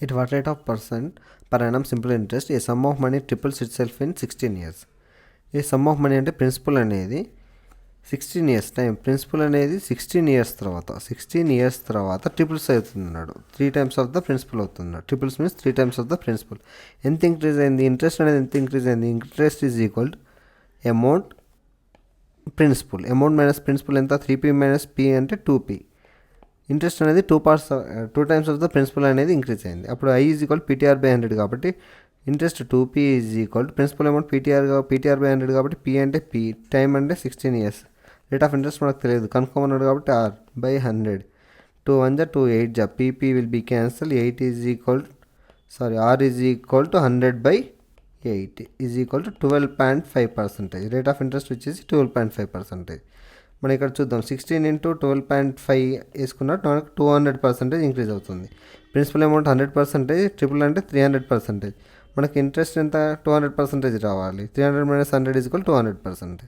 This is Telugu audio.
At what rate of percent per annum simple interest a sum of money triples itself in 16 years? ఈ సమ్ ఆఫ్ మనీ అంటే ప్రిన్సిపల్ అనేది 16 ఇయర్స్ టైం, ప్రిన్సిపల్ అనేది 16 ఇయర్స్ తర్వాత ట్రిపుల్స్ అవుతున్నాడు, 3 times ఆఫ్ ద ప్రిన్సిపల్ అవుతున్నాడు. Triples means 3 times of the principal. ఎంత ఇంక్రీజ్ అయింది ఇంట్రెస్ట్ అనేది, ఎంత ఇంక్రీజ్ అయింది? Interest is equal amount principal, amount minus principal ఎంత? 3p మైనస్ p అంటే 2p. ఇంట్రెస్ట్ అనేది 2 times ఆఫ్ ద ప్రిన్సిపల్ అనేది ఇంక్రీజ్ అయింది. అప్పుడు i is equal ptr by 100 కాబట్టి interest 2p is equal principal amount ptr by 100 కాబట్టి p అంటే p, టైం అంటే 16 ఇయర్స్. రేట్ ఆఫ్ ఇంట్రెస్ట్ మనకు తెలియదు, కనుక్కోమన్నాడు కాబట్టి r బై 100. 2 1 జా 2 8 జా pp will be cancel. r is equal to 100 by 8 is equal to 12.5%. Rate of interest వచ్చేసి 12.5%. మనం ఇక్కడ చూద్దాం, 16 ఇంటూ 12.5 వేసుకున్నట్టు మనకు 200% ఇంక్రీజ్ అవుతుంది. ప్రిన్సిపల్ అమౌంట్ 100%, ట్రిపుల్ అంటే 300%. మనకి ఇంట్రెస్ట్ ఎంత? 200% రావాలి. 300 మైనస్ 100 ఈజ్ ఈక్వల్ 200%.